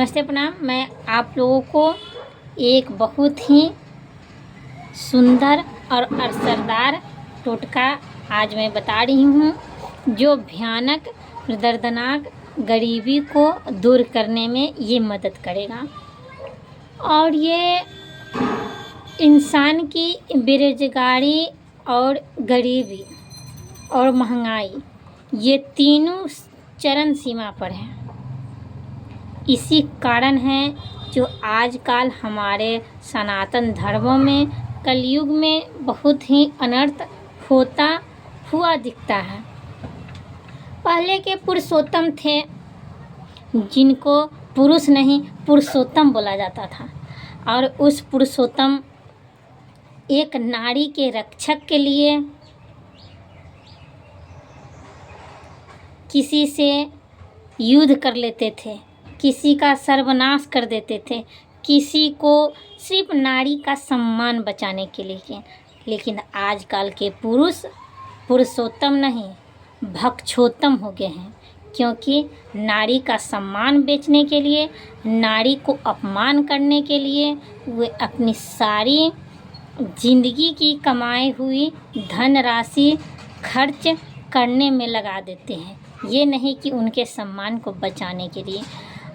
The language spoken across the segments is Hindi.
नमस्ते प्रणाम। मैं आप लोगों को एक बहुत ही सुंदर और असरदार टोटका आज मैं बता रही हूँ, जो भयानक दर्दनाक गरीबी को दूर करने में ये मदद करेगा। और ये इंसान की बेरोजगारी और गरीबी और महंगाई, ये तीनों चरम सीमा पर है। इसी कारण है जो आजकल हमारे सनातन धर्मों में कलयुग में बहुत ही अनर्थ होता हुआ दिखता है। पहले के पुरुषोत्तम थे, जिनको पुरुष नहीं पुरुषोत्तम बोला जाता था, और उस पुरुषोत्तम एक नारी के रक्षक के लिए किसी से युद्ध कर लेते थे, किसी का सर्वनाश कर देते थे, किसी को सिर्फ नारी का सम्मान बचाने के लिए। लेकिन आजकल के पुरुष पुरुषोत्तम नहीं भक्षोत्तम हो गए हैं, क्योंकि नारी का सम्मान बेचने के लिए, नारी को अपमान करने के लिए वे अपनी सारी जिंदगी की कमाई हुई धनराशि खर्च करने में लगा देते हैं, ये नहीं कि उनके सम्मान को बचाने के लिए।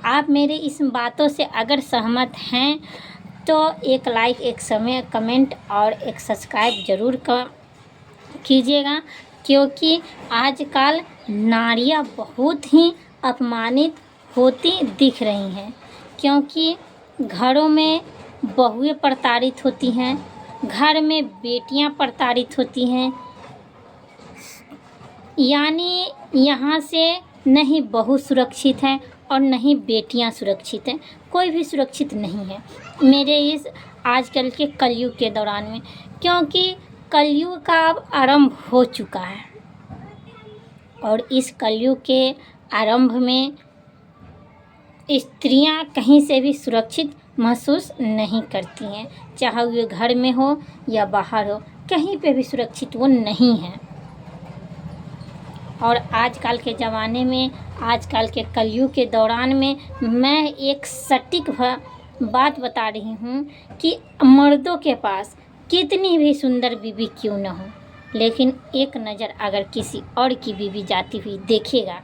आप मेरे इस बातों से अगर सहमत हैं तो एक लाइक, एक समय कमेंट और एक सब्सक्राइब ज़रूर कीजिएगा, क्योंकि आजकल नारियां बहुत ही अपमानित होती दिख रही हैं। क्योंकि घरों में बहुएं प्रताड़ित होती हैं, घर में बेटियां प्रताड़ित होती हैं, यानी यहाँ से नहीं बहू सुरक्षित है और नहीं बेटियां सुरक्षित हैं, कोई भी सुरक्षित नहीं है मेरे इस आजकल के कलयुग के दौरान में। क्योंकि कलयुग का अब आरंभ हो चुका है और इस कलयुग के आरंभ में स्त्रियां कहीं से भी सुरक्षित महसूस नहीं करती हैं, चाहे वे घर में हो या बाहर हो, कहीं पे भी सुरक्षित वो नहीं हैं। और आजकल के ज़माने में, आजकल के कलयुग के दौरान में मैं एक सटीक बात बता रही हूँ कि मर्दों के पास कितनी भी सुंदर बीवी क्यों न हो, लेकिन एक नज़र अगर किसी और की बीवी जाती हुई देखेगा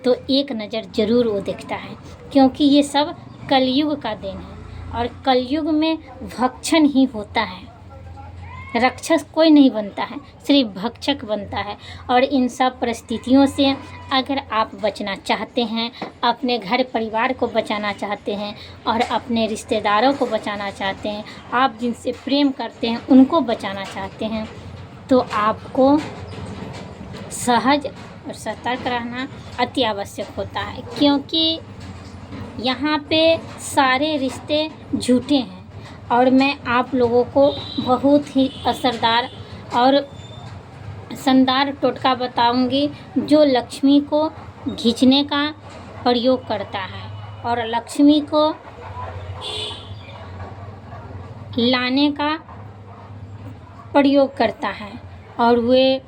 तो एक नज़र ज़रूर वो देखता है, क्योंकि ये सब कलयुग का देन है। और कलयुग में भक्षण ही होता है, रक्षक कोई नहीं बनता है, सिर्फ भक्षक बनता है। और इन सब परिस्थितियों से अगर आप बचना चाहते हैं, अपने घर परिवार को बचाना चाहते हैं और अपने रिश्तेदारों को बचाना चाहते हैं, आप जिनसे प्रेम करते हैं उनको बचाना चाहते हैं, तो आपको सहज और सतर्क रहना अति आवश्यक होता है। क्योंकि यहाँ पे सारे रिश्ते झूठे हैं। और मैं आप लोगों को बहुत ही असरदार और शानदार टोटका बताऊंगी, जो लक्ष्मी को खींचने का प्रयोग करता है और लक्ष्मी को लाने का प्रयोग करता है। और वे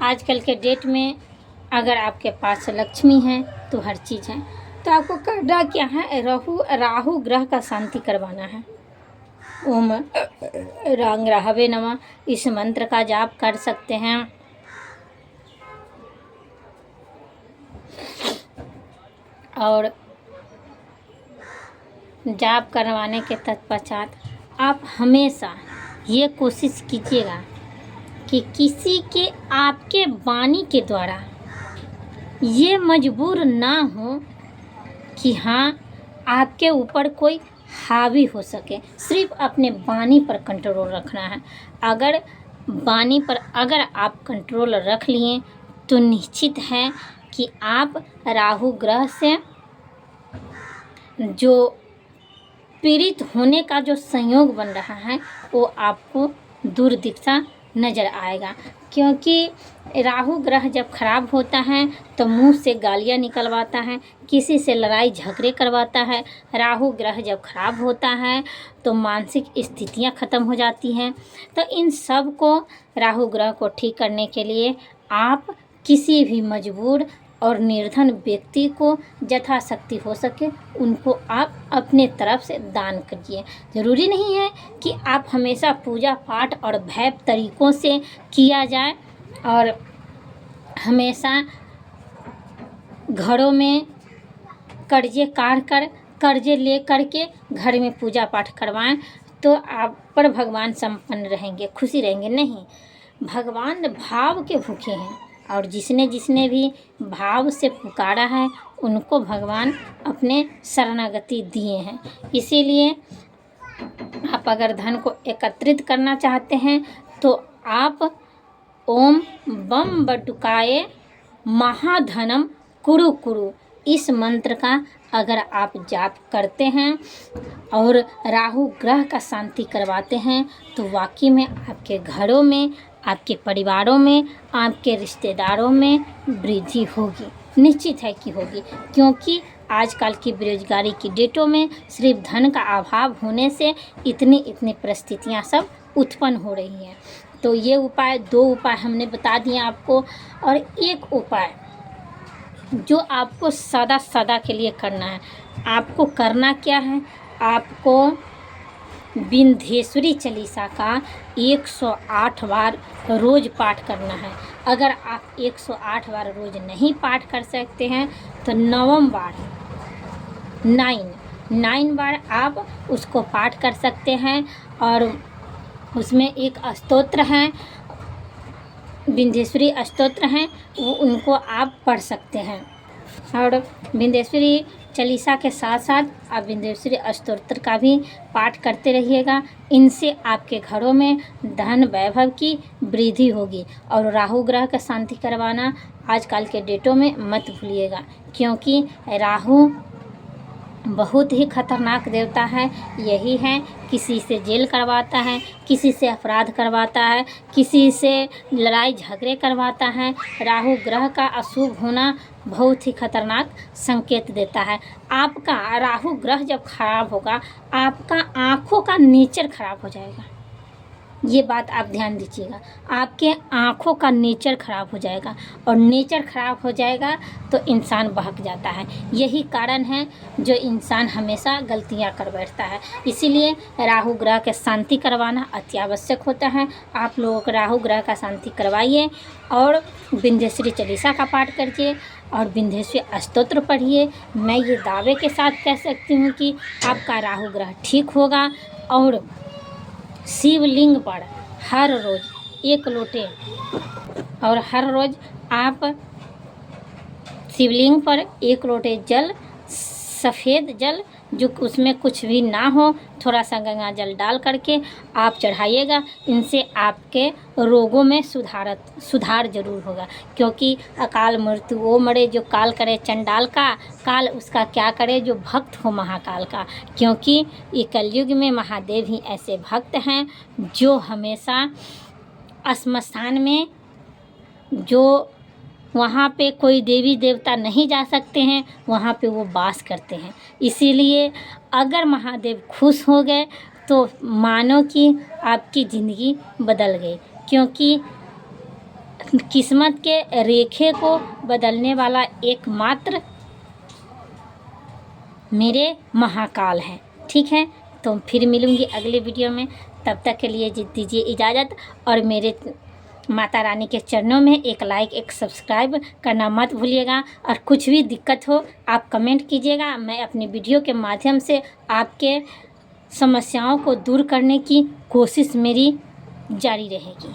आजकल के डेट में अगर आपके पास लक्ष्मी है तो हर चीज़ है। तो आपको करना क्या है, राहु ग्रह का शांति करवाना है। ओम रंग राहवे नमः, इस मंत्र का जाप कर सकते हैं। और जाप करवाने के तत्पश्चात आप हमेशा ये कोशिश कीजिएगा कि किसी के आपके वाणी के द्वारा ये मजबूर ना हो कि हाँ आपके ऊपर कोई हावी हो सके। सिर्फ अपने वाणी पर कंट्रोल रखना है। अगर वाणी पर अगर आप कंट्रोल रख लिए तो निश्चित है कि आप राहु ग्रह से जो पीड़ित होने का जो संयोग बन रहा है वो आपको दूर दिखता नज़र आएगा। क्योंकि राहु ग्रह जब खराब होता है तो मुंह से गालियाँ निकलवाता है, किसी से लड़ाई झगड़े करवाता है। राहु ग्रह जब खराब होता है तो मानसिक स्थितियां ख़त्म हो जाती हैं। तो इन सब को, राहु ग्रह को ठीक करने के लिए आप किसी भी मजबूर और निर्धन व्यक्ति को यथाशक्ति हो सके उनको आप अपने तरफ से दान करिए। ज़रूरी नहीं है कि आप हमेशा पूजा पाठ और भव्य तरीक़ों से किया जाए और हमेशा घरों में कर्जे ले करके घर में पूजा पाठ करवाएं तो आप पर भगवान संपन्न रहेंगे, खुशी रहेंगे। नहीं, भगवान भाव के भूखे हैं और जिसने भी भाव से पुकारा है उनको भगवान अपने शरणागति दिए हैं। इसीलिए आप अगर धन को एकत्रित करना चाहते हैं तो आप ओम बम बटुकाए महाधनम कुरु कुरु इस मंत्र का अगर आप जाप करते हैं और राहु ग्रह का शांति करवाते हैं तो वाकई में आपके घरों में, आपके परिवारों में, आपके रिश्तेदारों में वृद्धि होगी, निश्चित है कि होगी। क्योंकि आजकल की बेरोजगारी की डेटों में सिर्फ धन का अभाव होने से इतनी परिस्थितियां सब उत्पन्न हो रही हैं। तो ये उपाय, 2 उपाय हमने बता दिए आपको, और एक उपाय जो आपको सदा के लिए करना है। आपको करना क्या है, आपको विंध्येश्वरी चालीसा का 108 बार रोज़ पाठ करना है। अगर आप 108 बार रोज़ नहीं पाठ कर सकते हैं तो 9 बार आप उसको पाठ कर सकते हैं। और उसमें एक स्तोत्र है, विंध्येश्वरी स्तोत्र हैं, वो उनको आप पढ़ सकते हैं। और विंध्येश्वरी चालीसा के साथ साथ आप विंध्येश्वरी स्तोत्र का भी पाठ करते रहिएगा। इनसे आपके घरों में धन वैभव की वृद्धि होगी। और राहु ग्रह का शांति करवाना आजकल के डेटों में मत भूलिएगा, क्योंकि राहु बहुत ही खतरनाक देवता है। यही है, किसी से जेल करवाता है, किसी से अपराध करवाता है, किसी से लड़ाई झगड़े करवाता है। राहु ग्रह का अशुभ होना बहुत ही खतरनाक संकेत देता है। आपका राहु ग्रह जब खराब होगा, आपका आँखों का नेचर खराब हो जाएगा। ये बात आप ध्यान दीजिएगा, आपके आँखों का नेचर खराब हो जाएगा, और नेचर खराब हो जाएगा तो इंसान बहक जाता है। यही कारण है जो इंसान हमेशा गलतियां कर बैठता है। इसीलिए राहु ग्रह के शांति करवाना अति आवश्यक होता है। आप लोगों को राहु ग्रह का शांति करवाइए और विंध्येश्वरी चालीसा का पाठ करिए और विंध्येश्वरी स्तोत्र पढ़िए। मैं ये दावे के साथ कह सकती हूँ कि आपका राहु ग्रह ठीक होगा। और शिवलिंग पर हर रोज़ 1 लोटे, और हर रोज़ आप शिवलिंग पर 1 लोटे जल, सफ़ेद जल, जो उसमें कुछ भी ना हो, थोड़ा सा गंगा जल डाल करके आप चढ़ाइएगा। इनसे आपके रोगों में सुधार जरूर होगा। क्योंकि अकाल मृत्यु वो मरे जो काल करे चंडाल का, काल उसका क्या करे जो भक्त हो महाकाल का। क्योंकि ये कलयुग में महादेव ही ऐसे भक्त हैं जो हमेशा श्मशान में, जो वहाँ पे कोई देवी देवता नहीं जा सकते हैं, वहाँ पे वो वास करते हैं। इसीलिए अगर महादेव खुश हो गए तो मानो कि आपकी ज़िंदगी बदल गई। क्योंकि किस्मत के रेखे को बदलने वाला एकमात्र मेरे महाकाल हैं। ठीक है, तो फिर मिलूँगी अगले वीडियो में। तब तक के लिए दीजिए इजाज़त, और मेरे माता रानी के चरणों में एक लाइक, एक सब्सक्राइब करना मत भूलिएगा। और कुछ भी दिक्कत हो आप कमेंट कीजिएगा। मैं अपनी वीडियो के माध्यम से आपके समस्याओं को दूर करने की कोशिश मेरी जारी रहेगी।